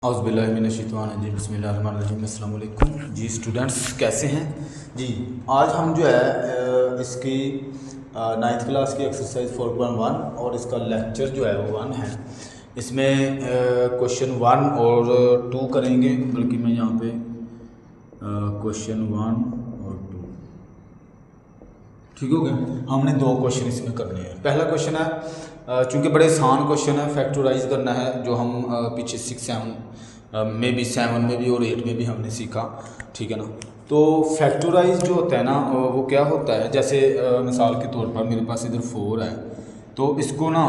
औज़ुबिल्लाहिमिनश्शैतानिर्रजीम बिस्मिल्लाहिर्रहमानिर्रहीम। अस्सलाम वालेकुम जी स्टूडेंट्स, कैसे हैं जी। आज हम जो है इसकी नाइन्थ क्लास की एक्सरसाइज 4.1 और इसका लेक्चर जो है वो 1 है। इसमें क्वेश्चन 1 और 2 करेंगे, बल्कि मैं यहाँ पे क्वेश्चन 1 और 2 ठीक हो गया। हमने 2 क्वेश्चन इसमें करने हैं। पहला क्वेश्चन है, चूँकि बड़े आसान क्वेश्चन है, फैक्टराइज करना है, जो हम पीछे 6, 7 में भी 7 में भी और 8 में भी हमने सीखा, ठीक है ना। तो फैक्टराइज जो होता है ना, वो क्या होता है, जैसे मिसाल के तौर पर मेरे पास इधर 4 है, तो इसको ना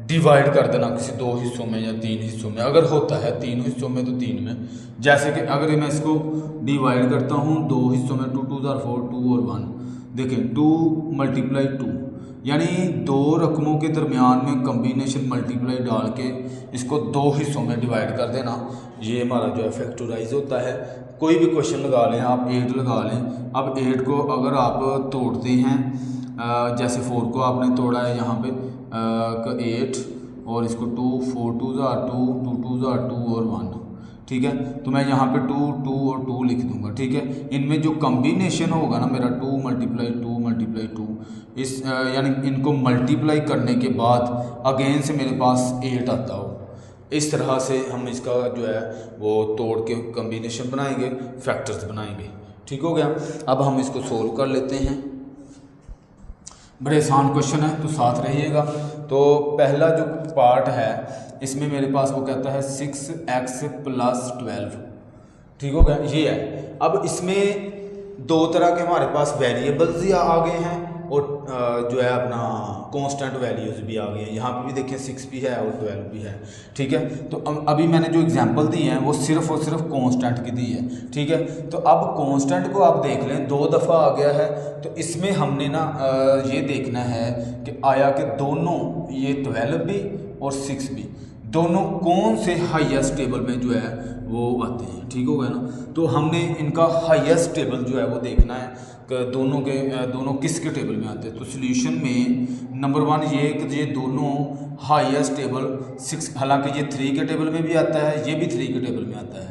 डिवाइड कर देना किसी 2 हिस्सों में या 3 हिस्सों में। अगर होता है 3 हिस्सों में तो 3 में, जैसे कि अगर मैं इसको डिवाइड करता हूँ 2 हिस्सों में, 2 2 4 2 और 1, देखें 2 मल्टीप्लाई 2, यानी 2 रकमों के दरमियान में कम्बिनेशन मल्टीप्लाई डाल के इसको 2 हिस्सों में डिवाइड कर देना, ये हमारा जो है फैक्टराइज होता है। कोई भी क्वेश्चन लगा लें आप, 8 लगा लें। अब 8 को अगर आप तोड़ते हैं, जैसे 4 को आपने तोड़ा है यहाँ पे 8 और इसको 2, 4 2 2, 2 2 2 और 1, ठीक है। तो मैं यहाँ पे 2 2 और 2 लिख दूंगा, ठीक है। इनमें जो कम्बिनेशन होगा ना मेरा 2 मल्टीप्लाई 2 इस यानी इनको मल्टीप्लाई करने के बाद अगेन से मेरे पास 8 आता हो, इस तरह से हम इसका जो है वो तोड़ के कम्बिनेशन बनाएंगे, फैक्टर्स बनाएंगे, ठीक हो गया। अब हम इसको सोल्व कर लेते हैं। बड़े आसान क्वेश्चन है, तो साथ रहिएगा। तो पहला जो पार्ट है इसमें मेरे पास वो कहता है 6x + 12, ठीक हो गया, ये है। अब इसमें 2 तरह के हमारे पास वेरिएबल्स ही आ गए हैं और जो है अपना कांस्टेंट वैल्यूज़ भी आ गए हैं। यहाँ पे भी देखिए 6 भी है और 12 भी है, ठीक है। तो अभी मैंने जो एग्जांपल दी हैं वो सिर्फ और सिर्फ कांस्टेंट की दी है, ठीक है। तो अब कांस्टेंट को आप देख लें, 2 दफ़ा आ गया है, तो इसमें हमने ना ये देखना है कि आया कि दोनों ये 12 भी और 6 भी दोनों कौन से हाईएस्ट टेबल में जो है वो आते हैं, ठीक हो गया ना। तो हमने इनका हाईएस्ट टेबल जो है वो देखना है कि दोनों किसके टेबल में आते हैं। तो सॉल्यूशन में नंबर 1 ये कि ये दोनों हाईएस्ट टेबल 6, हालांकि ये 3 के टेबल में भी आता है, ये भी 3 के टेबल में आता है,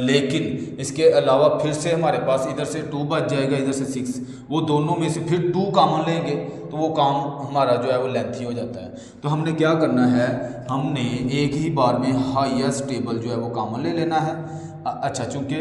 लेकिन इसके अलावा फिर से हमारे पास इधर से 2 बच जाएगा, इधर से 6, वो दोनों में से फिर 2 कॉमन लेंगे तो वो काम हमारा जो है वो लेंथी हो जाता है। तो हमने क्या करना है, हमने एक ही बार में हाईएस्ट टेबल जो है वो कॉमन ले लेना है। अच्छा, चूँकि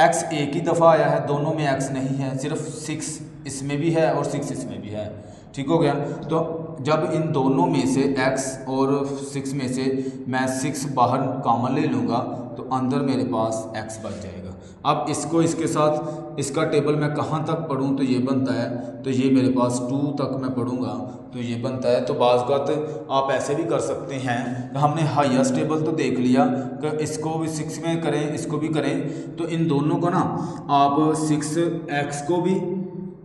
x एक ही दफ़ा आया है, दोनों में x नहीं है, सिर्फ 6 इसमें भी है और 6 इसमें भी है, ठीक हो गया। तो जब इन दोनों में से x और 6 में से मैं 6 बाहर कॉमन ले लूँगा तो अंदर मेरे पास x बच जाएगा। अब इसको इसके साथ इसका टेबल मैं कहाँ तक पढ़ूँ तो ये बनता है, तो ये मेरे पास 2 तक मैं पढ़ूँगा तो ये बनता है। तो बाज़ बात आप ऐसे भी कर सकते हैं, हमने हाईएस्ट टेबल तो देख लिया कि इसको भी 6 में करें, इसको भी करें, तो इन दोनों को ना आप 6x को भी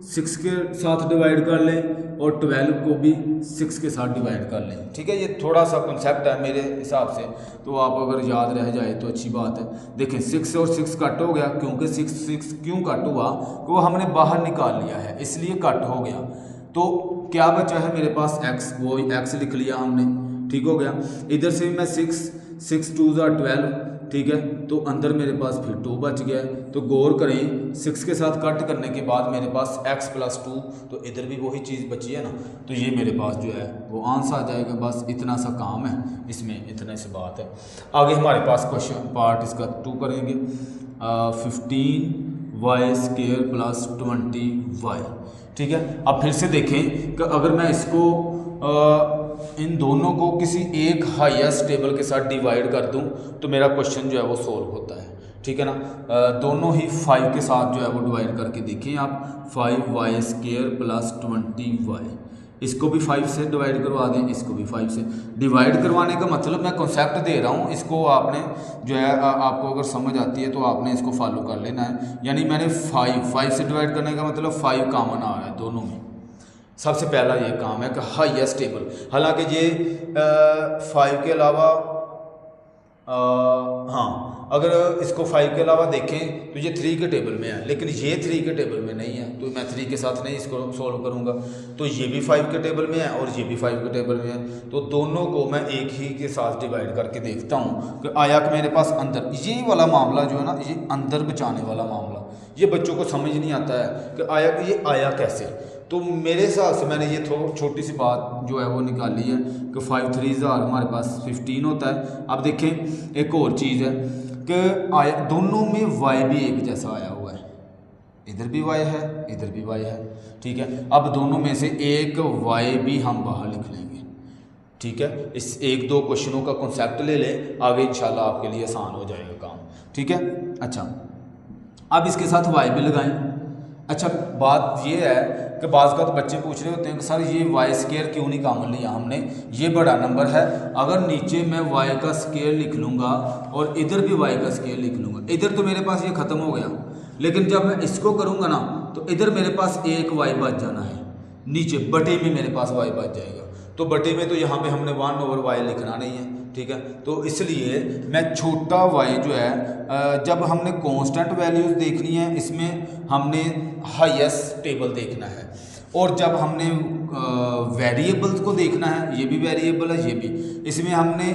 6 के साथ डिवाइड कर लें और 12 को भी 6 के साथ डिवाइड कर लें, ठीक है। ये थोड़ा सा कंसेप्ट है मेरे हिसाब से, तो आप अगर याद रह जाए तो अच्छी बात है। देखें 6 और 6 कट हो गया, क्योंकि 6 क्यों कट हुआ, वो हमने बाहर निकाल लिया है इसलिए कट हो गया। तो क्या बचा है मेरे पास x, वो x लिख लिया हमने, ठीक हो गया। इधर से मैं 6 2 12, ठीक है, तो अंदर मेरे पास फिर 2 बच गया। तो गौर करें 6 के साथ कट करने के बाद मेरे पास x + 2, तो इधर भी वही चीज़ बची है ना, तो ये मेरे पास जो है वो आंसर आ जाएगा। बस इतना सा काम है इसमें, इतने से बात है। आगे हमारे पास क्वेश्चन पार्ट इसका 2 करेंगे, 15y² + 20y, ठीक है। अब फिर से देखें कि अगर मैं इसको इन दोनों को किसी एक हाईएस्ट टेबल के साथ डिवाइड कर दूं तो मेरा क्वेश्चन जो है वो सोल्व होता है, ठीक है ना। दोनों ही 5 के साथ जो है वो डिवाइड करके देखिए आप, 5y² + 20y, इसको भी 5 से डिवाइड करवा दें, इसको भी 5 से डिवाइड करवाने का मतलब मैं कॉन्सेप्ट दे रहा हूँ, इसको आपने जो है आपको अगर समझ आती है तो आपने इसको फॉलो कर लेना है। यानी मैंने 5 से डिवाइड करने का मतलब 5 कॉमन आ रहा है दोनों में। सबसे पहला ये काम है कि हाईएस्ट टेबल, हालांकि ये 5 के अलावा हाँ, अगर इसको 5 के अलावा देखें तो ये 3 के टेबल में है, लेकिन ये 3 के टेबल में नहीं है, तो मैं 3 के साथ नहीं इसको सॉल्व करूँगा। तो ये भी 5 के टेबल में है और ये भी 5 के टेबल में है, तो दोनों को मैं एक ही के साथ डिवाइड करके देखता हूँ कि आया कि मेरे पास अंदर ये वाला मामला जो है ना, ये अंदर बचाने वाला मामला, ये बच्चों को समझ नहीं आता है कि आया कि ये आया कैसे। तो मेरे हिसाब से मैंने ये छोटी सी बात जो है वो निकाली है कि 5 3 हमारे पास 15 होता है। अब देखें एक और चीज़ है कि आया दोनों में y भी एक जैसा आया हुआ है, इधर भी y है इधर भी y है, ठीक है। अब दोनों में से एक y भी हम बाहर लिख लेंगे, ठीक है। इस 1-2 क्वेश्चनों का कॉन्सेप्ट ले लें, आगे इंशाल्लाह आपके लिए आसान हो जाएगा काम, ठीक है। अच्छा, अब इसके साथ y भी लगाएं। अच्छा, बात ये है कि बाज़ का तो बच्चे पूछ रहे होते हैं कि सर ये वाई स्केयर क्यों नहीं कॉमन लिया हमने, ये बड़ा नंबर है, अगर नीचे मैं वाई का स्केयर लिख लूँगा और इधर भी वाई का स्केयर लिख लूँगा, इधर तो मेरे पास ये ख़त्म हो गया, लेकिन जब मैं इसको करूँगा ना तो इधर मेरे पास एक वाई बच जाना है, नीचे बटे में मेरे पास वाई बच जाएगा। तो बटे में तो यहाँ पे हमने 1/y लिखना नहीं है, ठीक है। तो इसलिए मैं छोटा y जो है, जब हमने कांस्टेंट वैल्यूज़ देखनी है इसमें हमने हाईएस्ट टेबल देखना है, और जब हमने वेरिएबल्स को देखना है, ये भी वेरिएबल है ये भी, इसमें हमने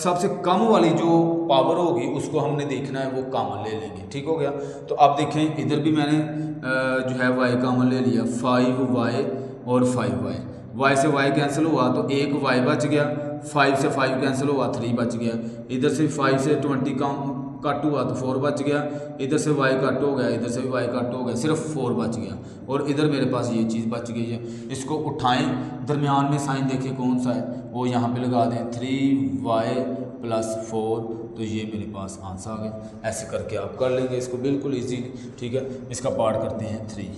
सबसे कम वाली जो पावर होगी उसको हमने देखना है, वो कॉमन ले लेंगे, ठीक हो गया। तो अब देखें इधर भी मैंने जो है y कॉमन ले लिया, 5y और 5y, y से y कैंसिल हुआ तो एक y बच गया, 5 से 5 कैंसिल हुआ 3 बच गया, इधर से 5 से 20 कट हुआ तो 4 बच गया, इधर से y कट हो गया, इधर से भी y कट हो गया, सिर्फ 4 बच गया, और इधर मेरे पास ये चीज़ बच गई है। इसको उठाएं, दरमियान में साइन देखें कौन सा है, वो यहाँ पे लगा दें 3y + 4, तो ये मेरे पास आंसर आ गया। ऐसे करके आप कर लेंगे इसको बिल्कुल ईजीली, ठीक है। इसका पार्ट करते हैं 3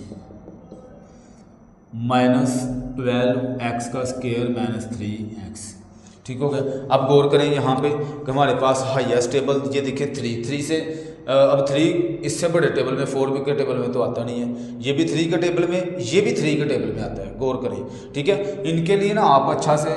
-12x का स्क्वायर -3x, ठीक हो गया। अब गौर करें यहाँ पे कि हमारे पास हाईएस्ट टेबल ये देखिए 3 से अब 3 इससे बड़े टेबल में 4 के टेबल में तो आता नहीं है, ये भी 3 के टेबल में, ये भी 3 के टेबल में आता है, गौर करें, ठीक है। इनके लिए ना आप अच्छा से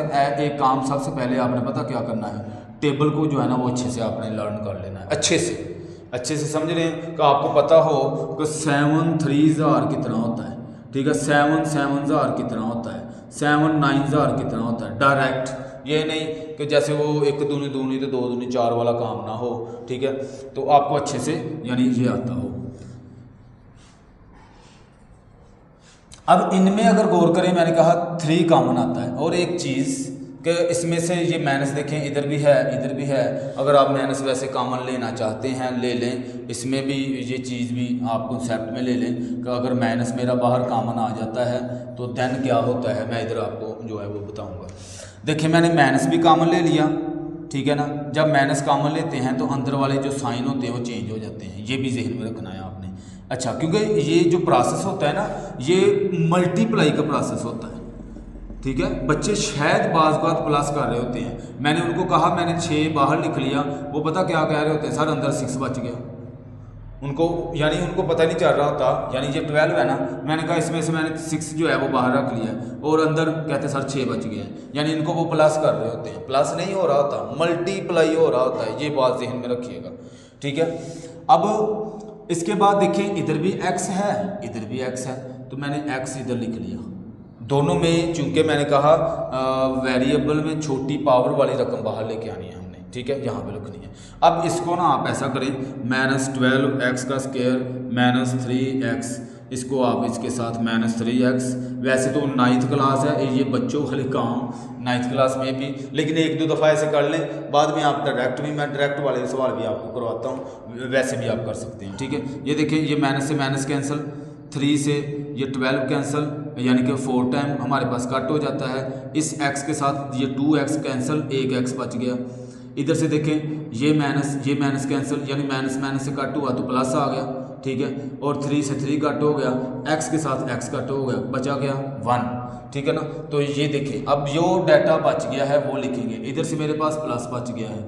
एक काम सबसे पहले आपने पता क्या करना है, टेबल को जो है ना वो अच्छे से आपने लर्न कर लेना है, अच्छे से समझ रहे हैं कि आपको पता हो कि 7 3 कितना होता है, ठीक है, 7 7 कितना होता है, 7 9 कितना होता है, डायरेक्ट, ये नहीं कि जैसे वो 1 दूनी दूनी तो 2 दूनी 4 वाला काम ना हो, ठीक है। तो आपको अच्छे से यानी ये आता हो। अब इनमें अगर गौर करें, मैंने कहा 3 कॉमन आता है, और एक चीज़ कि इसमें से ये माइनस देखें, इधर भी है इधर भी है, अगर आप माइनस वैसे कॉमन लेना चाहते हैं ले लें, इसमें भी ये चीज़ भी आप कॉन्सेप्ट में ले लें कि अगर माइनस मेरा बाहर कॉमन आ जाता है तो देन क्या होता है, मैं इधर आपको जो है वो बताऊंगा। देखिए मैंने माइनस भी कॉमन ले लिया, ठीक है ना। जब माइनस कॉमन लेते हैं तो अंदर वाले जो साइन होते हैं वो चेंज हो जाते हैं, ये भी जहन में रखना है आपने। अच्छा, क्योंकि ये जो प्रोसेस होता है ना, ये मल्टीप्लाई का प्रोसेस होता है, ठीक है। बच्चे शायद बाज़ बात प्लस कर रहे होते हैं, मैंने उनको कहा मैंने 6 बाहर लिख लिया, वो पता क्या कह रहे होते हैं, सर अंदर 6 बच गया, उनको यानी उनको पता नहीं चल रहा होता, यानी ये 12 है ना, मैंने कहा इसमें से मैंने 6 जो है वो बाहर रख लिया और अंदर कहते सर 6 बच गए, यानी इनको वो प्लस कर रहे होते हैं, प्लस नहीं हो रहा होता, मल्टीप्लाई हो रहा होता है, ये बात ज़हन में रखिएगा, ठीक है। अब इसके बाद देखिए इधर भी x है इधर भी x है, तो मैंने x इधर लिख लिया, दोनों में चूंकि मैंने कहा वेरिएबल में छोटी पावर वाली रकम बाहर लेके आनी है हमने, ठीक है, यहाँ पे लिखनी है। अब इसको ना आप ऐसा करें, -12x का स्क्वायर -3x, इसको आप इसके साथ -3x, वैसे तो 9th क्लास है, ये बच्चों वाले काम 9th क्लास में भी, लेकिन 1-2 दफ़ा ऐसे कर लें, बाद में आप डायरेक्ट भी, मैं डायरेक्ट वाले सवाल भी आपको करवाता हूँ, वैसे भी आप कर सकते हैं, ठीक है। ये देखिए ये माइनस से माइनस कैंसिल, 3 से ये 12 कैंसिल, यानी कि 4 टाइम हमारे पास कट हो जाता है, इस x के साथ ये 2x कैंसिल, 1x बच गया। इधर से देखें ये माइनस कैंसिल, यानी माइनस माइनस से कट हुआ तो प्लस आ गया, ठीक है, और 3 से 3 कट हो गया, x के साथ x कट हो गया, बचा गया 1, ठीक है ना। तो ये देखें अब जो डाटा बच गया है वो लिखेंगे, इधर से मेरे पास प्लस बच गया है,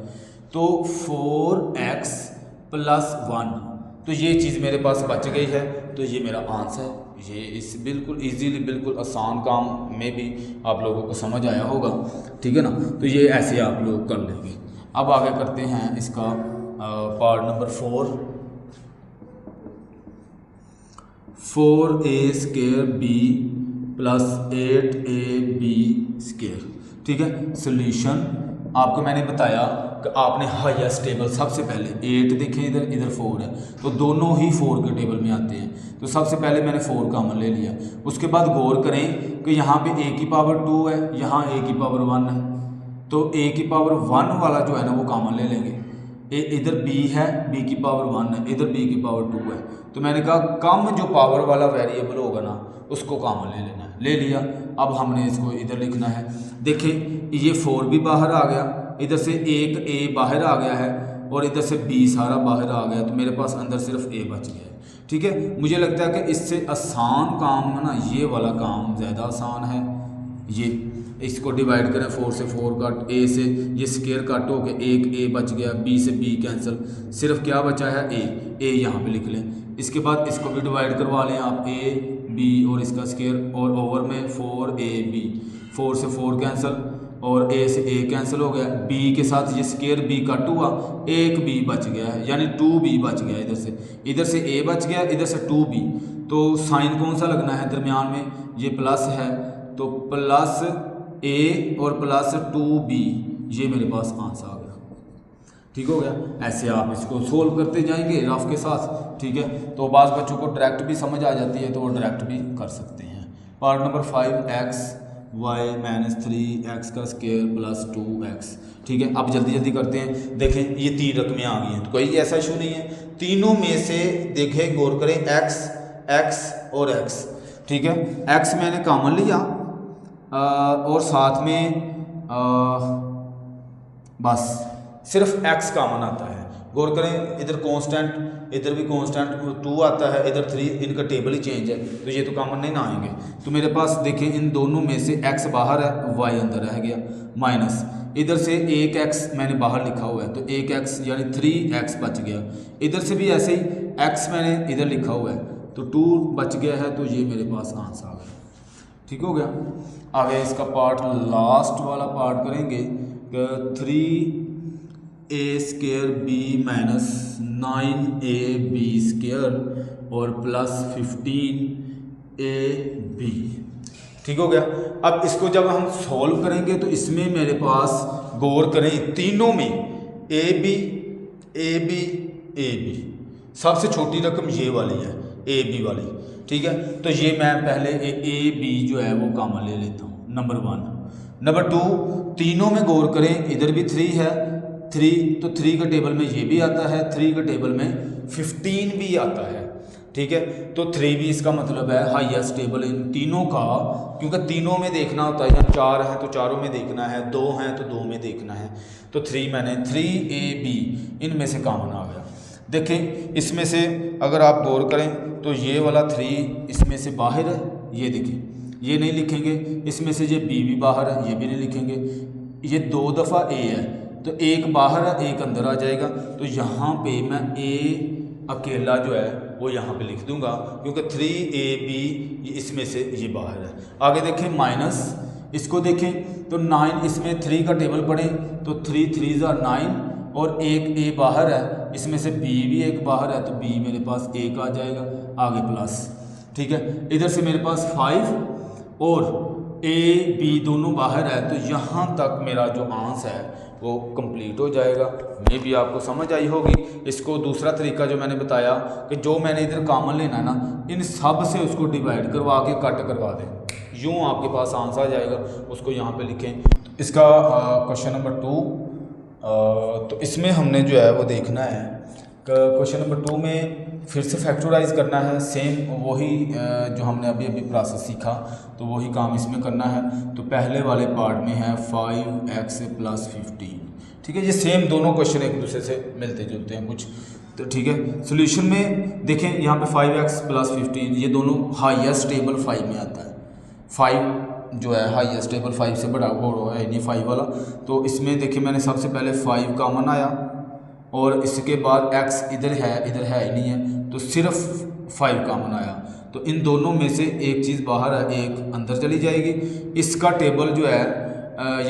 तो 4x + 1, तो ये चीज़ मेरे पास बच गई है, तो ये मेरा आंसर है। ये इस बिल्कुल इजीली, बिल्कुल आसान काम में भी आप लोगों को समझ आया होगा, ठीक है ना। तो ये ऐसे आप लोग कर लेंगे। अब आगे करते हैं इसका part number 4a² b plus 8ab²। ठीक है, सोल्यूशन आपको मैंने बताया कि आपने हाईएस्ट टेबल सबसे पहले 8 देखें, इधर 4 है, तो दोनों ही 4 के टेबल में आते हैं। तो सबसे पहले मैंने 4 कॉमन ले लिया। उसके बाद गौर करें कि यहाँ पे a की पावर 2 है, यहाँ a की पावर 1 है, तो a की पावर 1 वाला जो है ना वो कॉमन ले लेंगे। इधर b है, b की पावर 1 है, इधर b की पावर 2 है, तो मैंने कहा कम जो पावर वाला वेरिएबल होगा ना उसको कॉमन ले लेना है। ले लिया। अब हमने इसको इधर लिखना है। देखिए ये 4 भी बाहर आ गया, इधर से एक a बाहर आ गया है और इधर से b सारा बाहर आ गया, तो मेरे पास अंदर सिर्फ a बच गया है। ठीक है, मुझे लगता है कि इससे आसान काम ना ये वाला काम ज़्यादा आसान है। ये इसको डिवाइड करें, 4 से 4 कट, a से ये स्केयर कट हो के एक a बच गया, b से b कैंसिल, सिर्फ क्या बचा है a यहाँ पे लिख लें। इसके बाद इसको भी डिवाइड करवा लें आप, a b और इसका स्केयर, और ओवर में 4ab, 4 से 4 कैंसिल और a से a कैंसिल हो गया, b के साथ ये स्केयर b कट हुआ, एक b बच गया है, यानी 2b बच गया। इधर से a बच गया, इधर से 2b, तो साइन कौन सा लगना है दरमियान में, ये प्लस है, तो प्लस a और प्लस 2b, ये मेरे पास आंसर आ गया। ठीक हो गया। ऐसे आप इसको सोल्व करते जाएंगे रफ के साथ। ठीक है, तो बाज़ बच्चों को डायरेक्ट भी समझ आ जाती है तो वो डायरेक्ट भी कर सकते हैं। Part number 5 x(y-3x² + 2x। ठीक है, अब जल्दी जल्दी करते हैं। देखें ये 3 रकमें आ गई हैं, तो कोई ऐसा इशू नहीं है। तीनों में से देखें, गौर करें, x और x। ठीक है, x मैंने कॉमन लिया और साथ में बस सिर्फ x कॉमन आता है। गौर करें, इधर कांस्टेंट, इधर भी कांस्टेंट 2 आता है, इधर 3, इनका टेबल ही चेंज है, तो ये तो कॉमन नहीं ना आएंगे। तो मेरे पास देखें इन दोनों में से x बाहर है, y अंदर रह गया, माइनस इधर से 1x मैंने बाहर लिखा हुआ है, तो 1x यानी 3x बच गया। इधर से भी ऐसे ही x मैंने इधर लिखा हुआ है, तो 2 बच गया है, तो ये मेरे पास आंसर आ गया। ठीक हो गया। आगे इसका पार्ट, लास्ट वाला पार्ट करेंगे, 3a² b -9ab² और प्लस 15ab। ठीक हो गया। अब इसको जब हम सॉल्व करेंगे तो इसमें मेरे पास गौर करें, तीनों में ab सबसे छोटी रकम ये वाली है, ab वाली। ठीक है, तो ये मैं पहले ab जो है वो कॉमन ले लेता हूँ, नंबर 1। नंबर 2, तीनों में गौर करें, इधर भी 3 है, 3, तो 3 के टेबल में ये भी आता है, 3 के टेबल में 15 भी आता है। ठीक है, तो 3 भी इसका मतलब है हाईएस्ट टेबल इन तीनों का, क्योंकि तीनों में देखना होता है, या 4 हैं तो चारों में देखना है, 2 हैं तो 2 में देखना है। तो 3 मैंने 3ab इनमें से कॉमन आ गया। देखें, इसमें से अगर आप गौर करें तो ये वाला 3 इसमें से बाहर है, ये देखें, ये नहीं लिखेंगे। इसमें से ये b भी बाहर है, ये भी नहीं लिखेंगे। ये 2 दफ़ा a है, तो एक बाहर है, एक अंदर आ जाएगा, तो यहाँ पे मैं a अकेला जो है वो यहाँ पे लिख दूंगा, क्योंकि 3ab इसमें से ये बाहर है। आगे देखें, माइनस, इसको देखें तो 9, इसमें 3 का टेबल पढ़ें तो 3 3 9 और एक a बाहर है, इसमें से b भी एक बाहर है, तो b मेरे पास 1 आ जाएगा। आगे प्लस, ठीक है, इधर से मेरे पास 5 और a b दोनों बाहर है, तो यहाँ तक मेरा जो आंसर है वो कंप्लीट हो जाएगा। ये भी आपको समझ आई होगी। इसको दूसरा तरीका जो मैंने बताया कि जो मैंने इधर कॉमन लेना ना, इन सब से उसको डिवाइड करवा के कट करवा दें, यूँ आपके पास आंसर आ जाएगा। उसको यहाँ पे लिखें। इसका क्वेश्चन नंबर 2, तो इसमें हमने जो है वो देखना है, क्वेश्चन नंबर 2 में फिर से फैक्टराइज करना है, सेम वही जो हमने अभी प्रोसेस सीखा, तो वही काम इसमें करना है। तो पहले वाले पार्ट में है 5x + 15। ठीक है, ये सेम दोनों क्वेश्चन एक दूसरे से मिलते जुलते हैं कुछ, तो ठीक है। सोल्यूशन में देखें, यहाँ पे 5x + 15, ये दोनों हाईएस्ट टेबल 5 में आता है। 5 जो है हाईएस्ट टेबल 5 से बड़ा वो है नहीं 5 वाला। तो इसमें देखिए, मैंने सबसे पहले 5 कॉमन आया और इसके बाद x इधर है ही नहीं है, तो सिर्फ 5 कॉमन आया। तो इन दोनों में से एक चीज़ बाहर है, एक अंदर चली जाएगी। इसका टेबल जो है,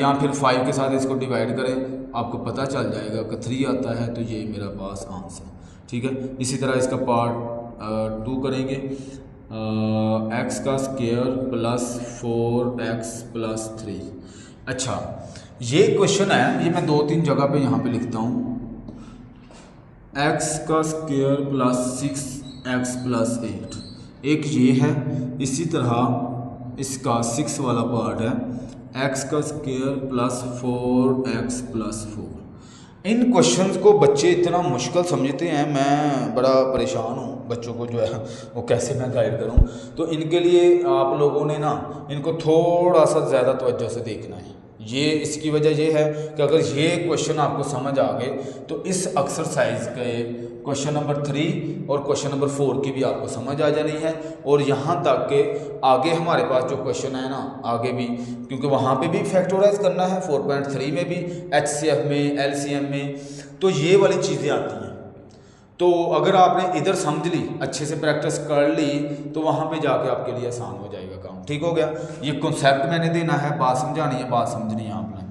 या फिर 5 के साथ इसको डिवाइड करें, आपको पता चल जाएगा कि 3 आता है तो ये मेरा पास आंसर, ठीक है। इसी तरह इसका पार्ट 2 करेंगे। एक्स का स्क्वायर प्लस 4x प्लस 3। अच्छा, ये क्वेश्चन है, ये मैं 2-3 जगह पे यहाँ पे लिखता हूँ। एक्स का स्क्वायर प्लस 6x प्लस 8, एक ये है। इसी तरह इसका 6 वाला पार्ट है, एक्स का स्क्वायर प्लस 4x प्लस 4। इन क्वेश्चंस को बच्चे इतना मुश्किल समझते हैं, मैं बड़ा परेशान हूँ बच्चों को जो है वो कैसे मैं गाइड करूँ। तो इनके लिए आप लोगों ने ना इनको थोड़ा सा ज़्यादा तवज्जो से देखना है। ये इसकी वजह ये है कि अगर ये क्वेश्चन आपको समझ आ गए तो इस एक्सरसाइज के क्वेश्चन नंबर 3 और क्वेश्चन नंबर 4 की भी आपको समझ आ जानी है। और यहाँ तक के आगे हमारे पास जो क्वेश्चन है ना, आगे भी, क्योंकि वहाँ पे भी फैक्टराइज करना है, 4.3 में भी, HCF में, LCM में, तो ये वाली चीज़ें आती हैं। तो अगर आपने इधर समझ ली, अच्छे से प्रैक्टिस कर ली, तो वहाँ पे जाके आपके लिए आसान हो जाएगा काम, ठीक हो गया। ये कॉन्सेप्ट मैंने देना है, बात समझानी है, बात समझनी है आपने।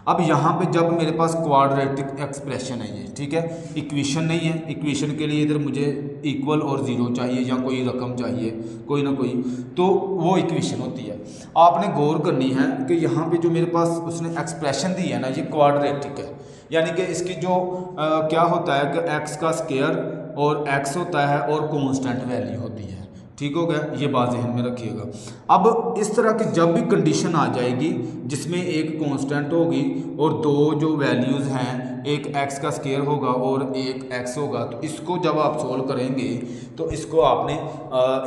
अब यहाँ पे जब मेरे पास क्वाड्रेटिक एक्सप्रेशन है ये, ठीक है, इक्वेशन नहीं है, इक्वेशन के लिए इधर मुझे इक्वल और ज़ीरो चाहिए या कोई रकम चाहिए, कोई ना कोई, तो वो इक्वेशन होती है। आपने गौर करनी है कि यहाँ पे जो मेरे पास उसने एक्सप्रेशन दी है ना, ये क्वाड्रेटिक है, यानी कि इसकी जो क्या होता है कि x का स्क्वायर और x होता है और कांस्टेंट वैल्यू होती है, ठीक हो गया। ये बात ध्यान में रखिएगा। अब इस तरह की जब भी कंडीशन आ जाएगी जिसमें एक कांस्टेंट होगी और दो जो वैल्यूज़ हैं, एक x का स्क्वायर होगा और एक x होगा, तो इसको जब आप सोल्व करेंगे तो इसको आपने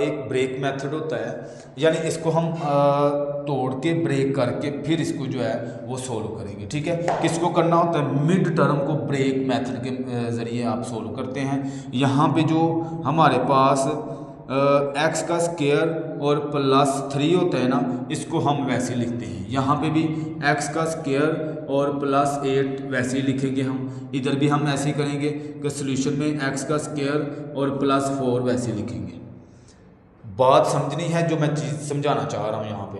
एक ब्रेक मेथड होता है, यानी इसको हम तोड़ के ब्रेक करके फिर इसको जो है वो सोल्व करेंगे, ठीक है। किसको करना होता है? मिड टर्म को ब्रेक मेथड के ज़रिए आप सोल्व करते हैं। यहाँ पे जो हमारे पास x का स्क्वायर और प्लस 3 होता है ना, इसको हम वैसे लिखते हैं। यहाँ पे भी x का स्क्वायर और प्लस 8 वैसे ही लिखेंगे हम। इधर भी हम ऐसे ही करेंगे कि सोल्यूशन में x का स्क्वायर और प्लस 4 वैसे लिखेंगे। बात समझनी है जो मैं चीज़ समझाना चाह रहा हूँ यहाँ पे।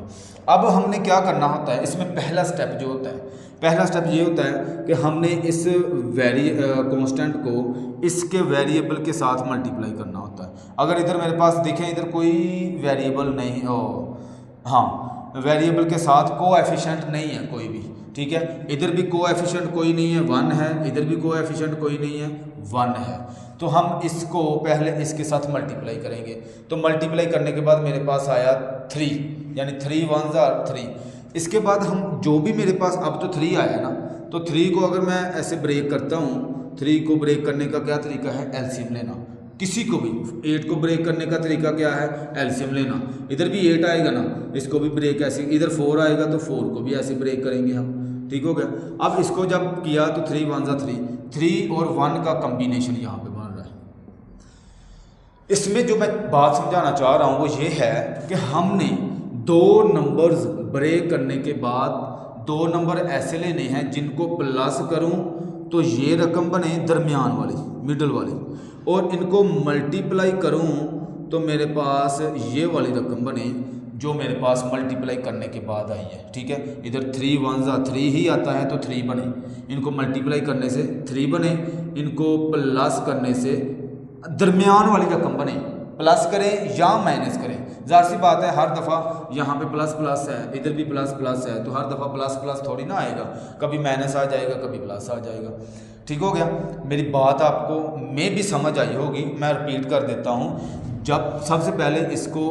अब हमने क्या करना होता है, इसमें पहला स्टेप जो होता है, पहला स्टेप ये होता है कि हमने इस कांस्टेंट को इसके वेरिएबल के साथ मल्टीप्लाई करना होता है। अगर इधर मेरे पास देखें, इधर कोई वेरिएबल नहीं हो, हाँ, वेरिएबल के साथ कोएफिशिएंट नहीं है कोई भी, ठीक है। इधर भी कोएफिशिएंट कोई नहीं है, 1 है, इधर भी कोएफिशिएंट कोई नहीं है, 1 है। तो हम इसको पहले इसके साथ मल्टीप्लाई करेंगे। तो मल्टीप्लाई करने के बाद मेरे पास आया 3, यानी 3 1s are 3। इसके बाद हम जो भी मेरे पास, अब तो 3 आया ना, तो 3 को अगर मैं ऐसे ब्रेक करता हूँ, 3 को ब्रेक करने का क्या तरीका है? एलसीएम लेना। किसी को भी 8 को ब्रेक करने का तरीका क्या है? एलसीएम लेना। इधर भी 8 आएगा ना, इसको भी ब्रेक ऐसे, इधर 4 आएगा तो 4 को भी ऐसे ब्रेक करेंगे हम, ठीक हो गया। अब इसको जब किया तो 3 1s are 3, 3 और 1 का कम्बिनेशन यहाँ पे बन रहा है। इसमें जो मैं बात समझाना चाह रहा हूँ वो ये है कि हमने 2 नंबर्स ब्रेक करने के बाद 2 नंबर ऐसे लेने हैं जिनको प्लस करूं तो ये रकम बने दरमियान वाली, मिडल वाली, और इनको मल्टीप्लाई करूं तो मेरे पास ये वाली रकम बने जो मेरे पास मल्टीप्लाई करने के बाद आई है, ठीक है। इधर 3 1s are 3 ही आता है तो 3 बने, इनको मल्टीप्लाई करने से 3 बने, इनको प्लस करने से दरमियान वाली रकम बने। प्लस करें या माइनस करें, ज़ाहिर सी बात है, हर दफ़ा यहाँ पे प्लस प्लस है, इधर भी प्लस प्लस है, तो हर दफ़ा प्लस प्लस थोड़ी ना आएगा, कभी माइनस आ जाएगा, कभी प्लस आ जाएगा, ठीक हो गया। मेरी बात आपको में भी समझ आई होगी, मैं रिपीट कर देता हूँ। जब सबसे पहले इसको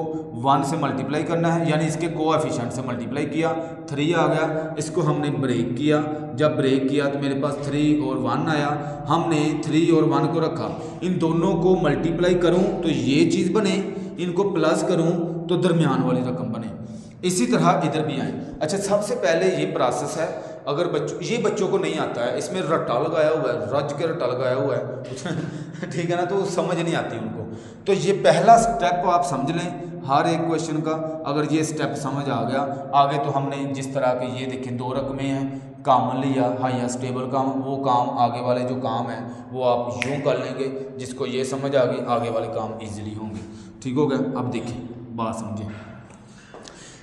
1 से मल्टीप्लाई करना है, यानी इसके कोएफिशिएंट से मल्टीप्लाई किया, 3 आ गया, इसको हमने ब्रेक किया। जब ब्रेक किया तो मेरे पास 3 और 1 आया, हमने 3 और 1 को रखा, इन दोनों को मल्टीप्लाई करूं तो ये चीज़ बने, इनको प्लस करूं तो दरमियान वाली रकम बने। इसी तरह इधर भी आए। अच्छा, सबसे पहले ये प्रोसेस है, अगर बच्चों को नहीं आता है, इसमें रट्टा लगाया हुआ है, रज के रट्टा लगाया हुआ है ठीक है ना, तो समझ नहीं आती उनको। तो ये पहला स्टेप आप समझ लें हर एक क्वेश्चन का। अगर ये स्टेप समझ आ गया, आगे तो हमने जिस तरह के ये देखें 2 रकमें हैं, कॉमन लिया, हाईएस्ट टेबल काम, वो काम आगे वाले जो काम हैं वो आप यूँ कर लेंगे। जिसको ये समझ आ गई, आगे वाले काम ईजिली होंगे, ठीक हो गया। अब देखिए, बात समझें।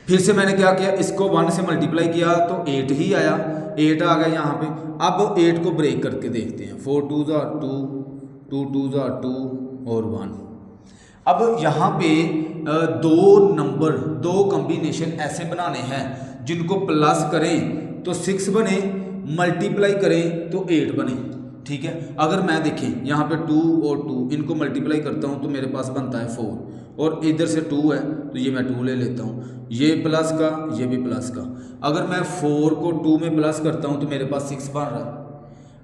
फिर से मैंने क्या किया, इसको 1 से मल्टीप्लाई किया तो 8 ही आया, 8 आ गया यहाँ पे। अब 8 को ब्रेक करके देखते हैं, 4 2 2, 2 2 2 और 1। अब यहाँ पे दो नंबर, दो कॉम्बिनेशन ऐसे बनाने हैं जिनको प्लस करें तो 6 बने, मल्टीप्लाई करें तो 8 बने। ठीक है, अगर मैं देखें यहाँ पे 2 और 2 इनको मल्टीप्लाई करता हूँ तो मेरे पास बनता है 4, और इधर से 2 है तो ये मैं 2 ले लेता हूँ, ये प्लस का ये भी प्लस का। अगर मैं 4 को 2 में प्लस करता हूँ तो मेरे पास 6 बन रहा है।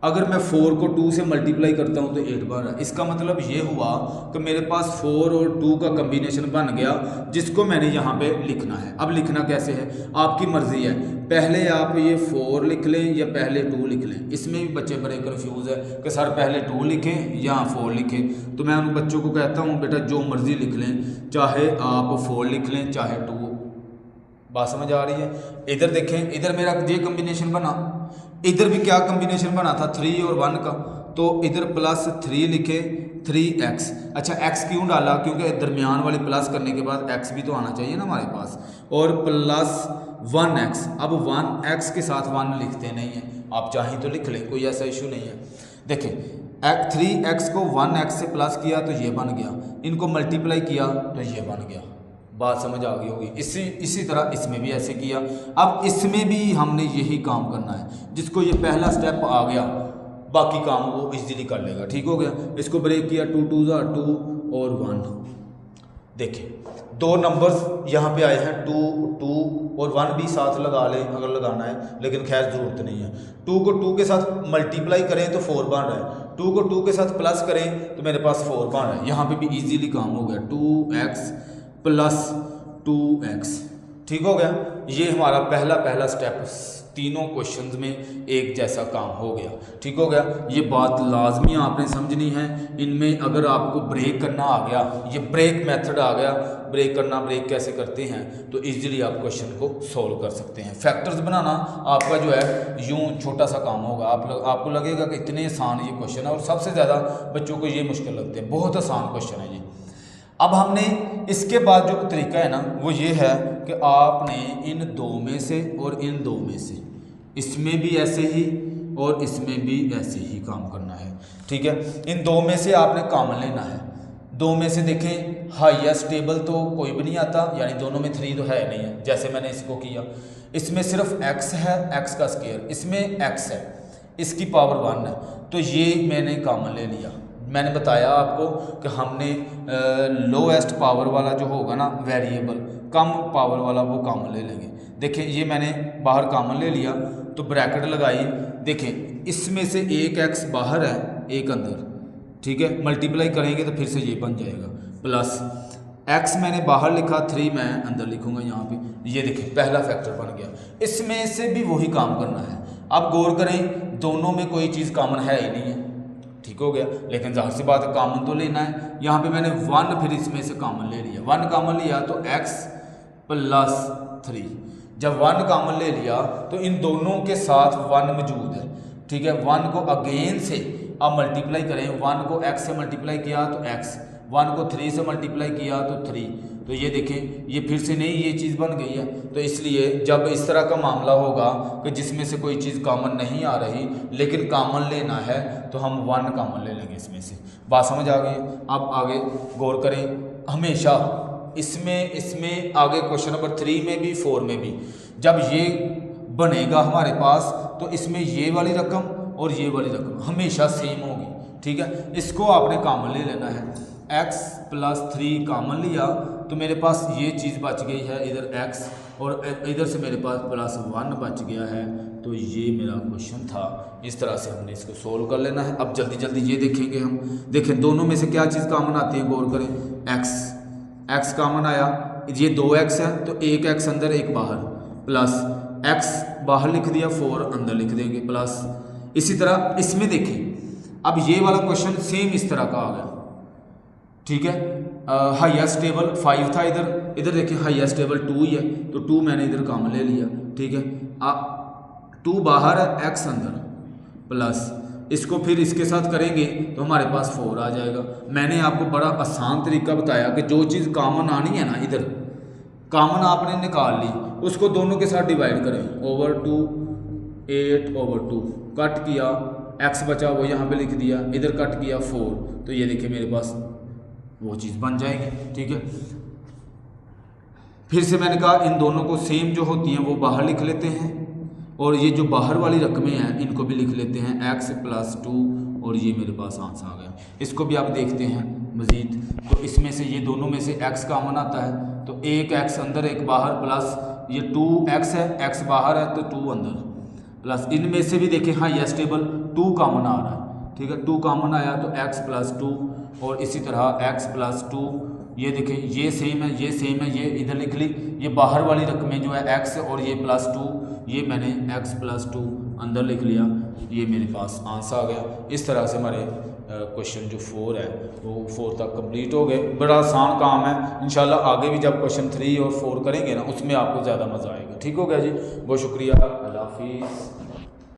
अगर मैं 4 को 2 से मल्टीप्लाई करता हूँ तो 8 बन रहा है। इसका मतलब ये हुआ कि मेरे पास 4 और 2 का कम्बिनेशन बन गया, जिसको मैंने यहाँ पे लिखना है। अब लिखना कैसे है, आपकी मर्जी है, पहले आप ये 4 लिख लें या पहले 2 लिख लें। इसमें भी बच्चे बड़े कन्फ्यूज़ है कि सर पहले 2 लिखें या 4 लिखें। तो मैं उन बच्चों को कहता हूँ बेटा जो मर्जी लिख लें, चाहे आप 4 लिख लें चाहे 2। बात समझ आ रही है? इधर देखें, इधर मेरा ये कम्बिनेशन बना, इधर भी क्या कम्बिनेशन बना था 3 और 1 का, तो इधर प्लस 3 लिखे 3x। अच्छा x क्यों डाला, क्योंकि दरमियान वाले प्लस करने के बाद x भी तो आना चाहिए ना हमारे पास, और प्लस 1x। अब 1x के साथ 1 लिखते नहीं हैं, आप चाहें तो लिख लें, कोई ऐसा इशू नहीं है। देखें 3x को 1x से प्लस किया तो ये बन गया, इनको मल्टीप्लाई किया तो ये बन गया। बात समझ आ गई होगी। इसी तरह इसमें भी ऐसे किया। अब इसमें भी हमने यही काम करना है, जिसको ये पहला स्टेप आ गया बाकी काम वो इजीली कर लेगा। ठीक हो गया, इसको ब्रेक किया 2 2 2 और 1। देखिए दो नंबर्स यहाँ पे आए हैं 2 2 और 1 भी साथ लगा लें अगर लगाना है, लेकिन खैर ज़रूरत नहीं है। 2 को 2 के साथ मल्टीप्लाई करें तो 4 बन रहा है, 2 को 2 के साथ प्लस करें तो मेरे पास 4 बन रहा है। यहाँ पे भी इजीली काम हो गया, 2x प्लस 2x। ठीक हो गया, ये हमारा पहला स्टेप तीनों क्वेश्चंस में एक जैसा काम हो गया। ठीक हो गया, ये बात लाजमी आपने समझनी है। इनमें अगर आपको ब्रेक करना आ गया, ये ब्रेक मेथड आ गया, ब्रेक करना, ब्रेक कैसे करते हैं, तो इजीली आप क्वेश्चन को सोल्व कर सकते हैं। फैक्टर्स बनाना आपका जो है यूं छोटा सा काम होगा, आपको लगेगा कि इतने आसान ये क्वेश्चन है, और सबसे ज़्यादा बच्चों को ये मुश्किल लगते हैं। बहुत आसान क्वेश्चन है ये। अब हमने इसके बाद जो तरीका है ना वो ये है कि आपने इन दो में से और इन दो में से, इसमें भी ऐसे ही और इसमें भी ऐसे ही काम करना है। ठीक है, इन दो में से आपने कॉमन लेना है। दो में से देखें हाईएस्ट टेबल तो कोई भी नहीं आता, यानी दोनों में 3 तो है नहीं है, जैसे मैंने इसको किया। इसमें सिर्फ x है, x का स्क्वायर, इसमें x है, इसकी पावर 1 है, तो ये मैंने कॉमन ले लिया। मैंने बताया आपको कि हमने लोएस्ट पावर वाला जो होगा ना वेरिएबल, कम पावर वाला वो कॉमन ले लेंगे। देखें ये मैंने बाहर कॉमन ले लिया तो ब्रैकेट लगाई। देखें इसमें से एक x बाहर है एक अंदर, ठीक है, मल्टीप्लाई करेंगे तो फिर से ये बन जाएगा प्लस x मैंने बाहर लिखा, 3 मैं अंदर लिखूंगा यहाँ पे। ये देखें पहला फैक्टर बन गया। इसमें से भी वही काम करना है। अब गौर करें दोनों में कोई चीज़ कॉमन है ही नहीं है। ठीक हो गया, लेकिन जाहिर सी बात है कॉमन तो लेना है। यहाँ पे मैंने 1 फिर इसमें से कॉमन ले लिया, 1 कॉमन लिया तो x प्लस 3। जब 1 कॉमन ले लिया तो इन दोनों के साथ 1 मौजूद है। ठीक है, 1 को अगेन से अब मल्टीप्लाई करें, 1 को x से मल्टीप्लाई किया तो x, 1 को 3 से मल्टीप्लाई किया तो 3। तो ये देखें ये फिर से नहीं, ये चीज़ बन गई है। तो इसलिए जब इस तरह का मामला होगा कि जिसमें से कोई चीज़ कॉमन नहीं आ रही लेकिन कॉमन लेना है तो हम 1 कॉमन ले लेंगे इसमें से। बात समझ आ गई? अब आगे गौर करें, हमेशा इसमें आगे क्वेश्चन नंबर 3 में भी 4 में भी जब ये बनेगा हमारे पास तो इसमें ये वाली रकम और ये वाली रकम हमेशा सेम होगी। ठीक है, इसको आपने कॉमन ले लेना है। x प्लस 3 कॉमन लिया तो मेरे पास ये चीज़ बच गई है इधर x, और इधर से मेरे पास प्लस 1 बच गया है। तो ये मेरा क्वेश्चन था। इस तरह से हमने इसको सोल्व कर लेना है। अब जल्दी जल्दी ये देखेंगे हम। देखें दोनों में से क्या चीज़ कॉमन आती है, गौर करें, x कॉमन आया, ये 2x है तो एक x अंदर एक बाहर, प्लस x बाहर लिख दिया, 4 अंदर लिख देंगे प्लस। इसी तरह इसमें देखें अब ये वाला क्वेश्चन सेम इस तरह का आ गया। ठीक है, हाईएस्ट टेबल 5 था, इधर देखिए हाईएस्ट टेबल 2 ही है तो 2 मैंने इधर कॉमन ले लिया। ठीक है, 2 बाहर है x अंदर प्लस, इसको फिर इसके साथ करेंगे तो हमारे पास 4 आ जाएगा। मैंने आपको बड़ा आसान तरीका बताया कि जो चीज़ कॉमन आनी है ना, इधर कॉमन आपने निकाल ली, उसको दोनों के साथ डिवाइड करें, ओवर 2 8/2 कट किया, x बचा वो यहाँ पे लिख दिया, इधर कट किया 4, तो ये देखिए मेरे पास वो चीज़ बन जाएगी। ठीक है, फिर से मैंने कहा इन दोनों को सेम जो होती हैं वो बाहर लिख लेते हैं, और ये जो बाहर वाली रकमें हैं इनको भी लिख लेते हैं x + 2, और ये मेरे पास आंसर आ गया। इसको भी आप देखते हैं मज़ीद, तो इसमें से ये दोनों में से x कॉमन आता है, तो एक x अंदर एक बाहर, प्लस ये 2x है, x बाहर है तो 2 अंदर, प्लस इनमें से भी देखें हाँ ये स्टेबल 2 कॉमन आ रहा है। ठीक है, 2 कॉमन आया तो x + 2, और इसी तरह x + 2, ये देखें ये सेम है, ये सेम है, ये इधर लिख ली, ये बाहर वाली रकमें जो है x और ये +2, ये मैंने x + 2 अंदर लिख लिया, ये मेरे पास आंसर आ गया। इस तरह से हमारे क्वेश्चन जो 4 है वो 4 तक कंप्लीट हो गए। बड़ा आसान काम है, इंशाल्लाह आगे भी जब क्वेश्चन 3 और 4 करेंगे ना उसमें आपको ज़्यादा मज़ा आएगा। ठीक हो गया जी, बहुत शुक्रिया, अल्लाह हाफिज़।